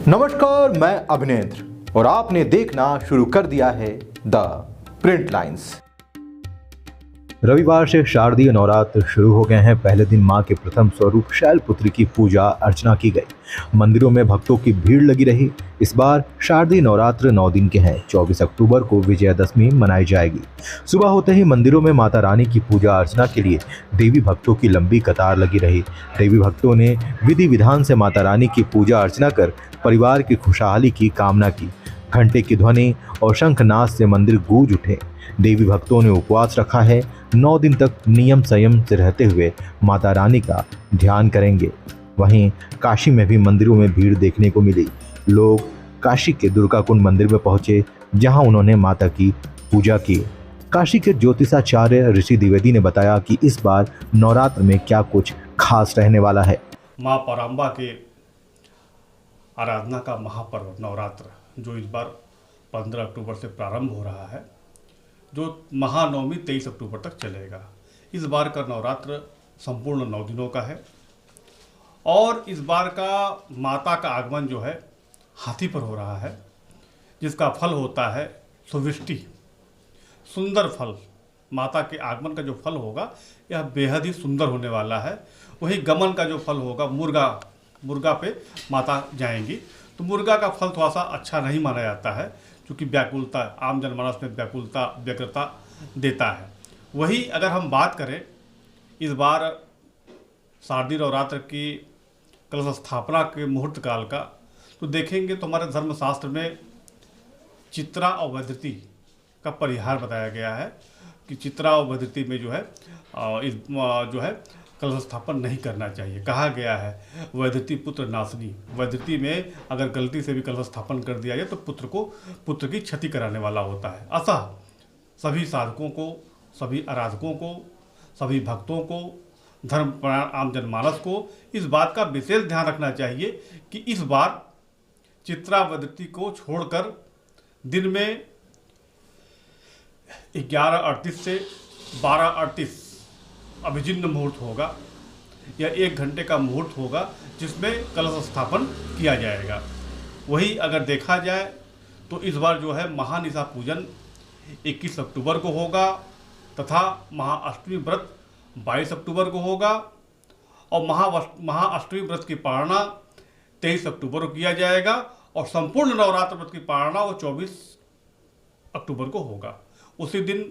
नमस्कार, मैं अभिनेंद्र और आपने देखना शुरू कर दिया है द प्रिंट लाइन्स। रविवार से शारदीय नवरात्र शुरू हो गए हैं। पहले दिन मां के प्रथम स्वरूप शैलपुत्री की पूजा अर्चना की गई। मंदिरों में भक्तों की भीड़ लगी रही। इस बार शारदीय नवरात्र 9 दिन के हैं। 24 अक्टूबर को विजयादशमी मनाई जाएगी। सुबह होते ही मंदिरों में माता रानी की पूजा अर्चना के लिए देवी भक्तों की लंबी कतार लगी रही। देवी भक्तों ने विधि विधान से माता रानी की पूजा अर्चना कर परिवार की खुशहाली की कामना की। घंटे की ध्वनि और शंखनाद से मंदिर गूंज उठे। देवी भक्तों ने उपवास रखा है। 9 दिन तक नियम संयम से रहते हुए माता रानी का ध्यान करेंगे। वहीं काशी में भी मंदिरों में भीड़ देखने को मिली। लोग काशी के दुर्गा कुंड मंदिर में पहुंचे, जहां उन्होंने माता की पूजा की। काशी के ज्योतिषाचार्य ऋषि द्विवेदी ने बताया कि इस बार नवरात्र में क्या कुछ खास रहने वाला है। माँ पराम्बा के आराधना का महापर्व नवरात्र जो इस बार 15 अक्टूबर से प्रारंभ हो रहा है, जो महानवमी 23 अक्टूबर तक चलेगा। इस बार का नवरात्र संपूर्ण 9 दिनों का है और इस बार का माता का आगमन जो है हाथी पर हो रहा है, जिसका फल होता है सुविष्टि, सुंदर फल। माता के आगमन का जो फल होगा यह बेहद ही सुंदर होने वाला है। वही गमन का जो फल होगा, मुर्गा पे माता जाएंगी, तो मुर्गा का फल थोड़ा सा अच्छा नहीं माना जाता है, क्योंकि व्याकुलता, आम जनमानस में व्याकुलता, व्यग्रता देता है। वही अगर हम बात करें इस बार शारदीय नवरात्र की कलश स्थापना के मुहूर्त काल का, तो देखेंगे तो हमारे धर्मशास्त्र में चित्रा और वैधृति का परिहार बताया गया है कि चित्रा और वैधृति में जो है कलश स्थापन नहीं करना चाहिए। कहा गया है वैधृति पुत्र नाशनी। वैधृति में अगर गलती से भी कलश स्थापन कर दिया जाए तो पुत्र की क्षति कराने वाला होता है। अतः सभी साधकों को, सभी आराधकों को, सभी भक्तों को, धर्मपरायण आम जनमानस को इस बात का विशेष ध्यान रखना चाहिए कि इस बार चित्रा वैधृति को छोड़कर दिन में 11:38 से 12:38 अभिजिन्न मुहूर्त होगा। यह 1 घंटे का मुहूर्त होगा जिसमें कलश स्थापन किया जाएगा। वही अगर देखा जाए तो इस बार जो है महानिशा पूजन 21 अक्टूबर को होगा तथा महाअष्टमी व्रत 22 अक्टूबर को होगा और महाअष्टमी व्रत की पारणा 23 अक्टूबर को किया जाएगा और संपूर्ण नवरात्र व्रत की पारणा वो 24 अक्टूबर को होगा। उसी दिन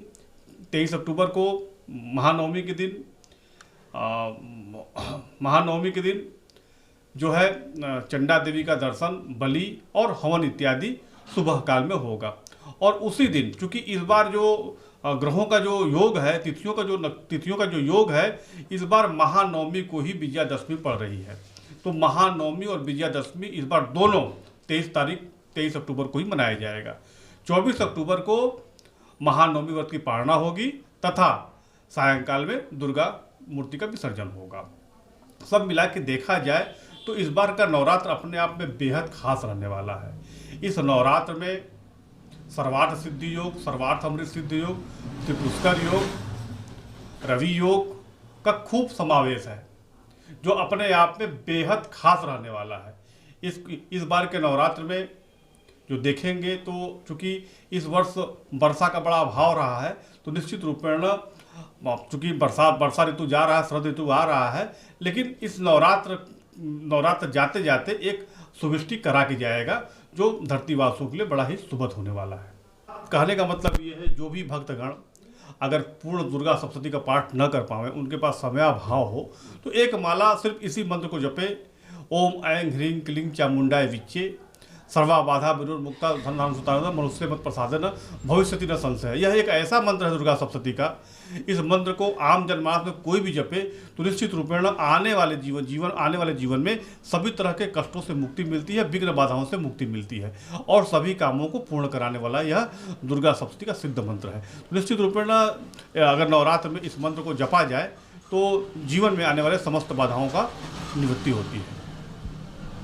23 अक्टूबर को महानवमी के दिन जो है चंडा देवी का दर्शन, बलि और हवन इत्यादि सुबह काल में होगा। और उसी दिन चूंकि इस बार जो ग्रहों का जो योग है, तिथियों का जो योग है, इस बार महानवमी को ही विजयादशमी पड़ रही है। तो महानवमी और विजयादशमी इस बार दोनों 23 अक्टूबर को ही मनाया जाएगा। 24 अक्टूबर को महानवमी व्रत की पारणा होगी तथा सायंकाल में दुर्गा मूर्ति का विसर्जन होगा। सब मिला के देखा जाए तो इस बार का नवरात्र अपने आप में बेहद खास रहने वाला है। इस नवरात्र में सर्वार्थ सिद्धि योग, सर्वार्थ अमृत सिद्धि योग, त्रिपुष्कर योग, रवि योग का खूब समावेश है, जो अपने आप में बेहद खास रहने वाला है। इस बार के नवरात्र में जो देखेंगे तो चूँकि इस वर्ष वर्षा का बड़ा अभाव रहा है, तो निश्चित रूपेण चूँकि वर्षा ऋतु जा रहा है, शरद ऋतु आ रहा है, लेकिन इस नवरात्र जाते जाते एक सुविष्टि करा के जाएगा, जो धरतीवासियों के लिए बड़ा ही शुभद होने वाला है। कहने का मतलब ये है, जो भी भक्तगण अगर पूर्ण दुर्गा सप्तशती का पाठ न कर पावे, उनके पास समयाभाव हो, तो एक माला सिर्फ इसी मंत्र को जपे, ओम ऐं ह्रीं क्लीं चामुंडाय विच्चे सर्वा बाधा विनुर्मुक्ता धन सुता मनुष्य मत प्रसादन भविष्यति न संशय। यह एक ऐसा मंत्र है दुर्गा सप्तशती का। इस मंत्र को आम जनमानस में कोई भी जपे तो निश्चित रूपेण आने वाले जीवन में सभी तरह के कष्टों से मुक्ति मिलती है, विघ्न बाधाओं से मुक्ति मिलती है और सभी कामों को पूर्ण कराने वाला यह दुर्गा सप्तशती का सिद्ध मंत्र है। तो निश्चित रूपेण अगर नवरात्र में इस मंत्र को जपा जाए तो जीवन में आने वाले समस्त बाधाओं का निवृत्ति होती है।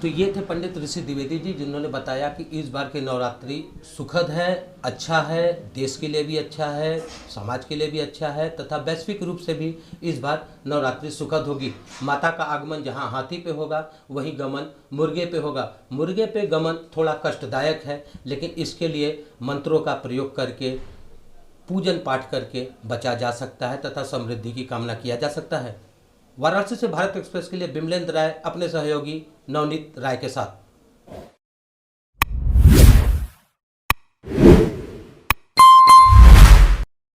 तो ये थे पंडित ऋषि द्विवेदी जी, जिन्होंने बताया कि इस बार के नवरात्रि सुखद है, अच्छा है, देश के लिए भी अच्छा है, समाज के लिए भी अच्छा है तथा वैश्विक रूप से भी इस बार नवरात्रि सुखद होगी। माता का आगमन जहां हाथी पे होगा वहीं गमन मुर्गे पे होगा। मुर्गे पे गमन थोड़ा कष्टदायक है, लेकिन इसके लिए मंत्रों का प्रयोग करके, पूजन पाठ करके बचा जा सकता है तथा समृद्धि की कामना किया जा सकता है। वाराणसी से भारत एक्सप्रेस के लिए बिमलेंद्र राय अपने सहयोगी नवनीत राय के साथ।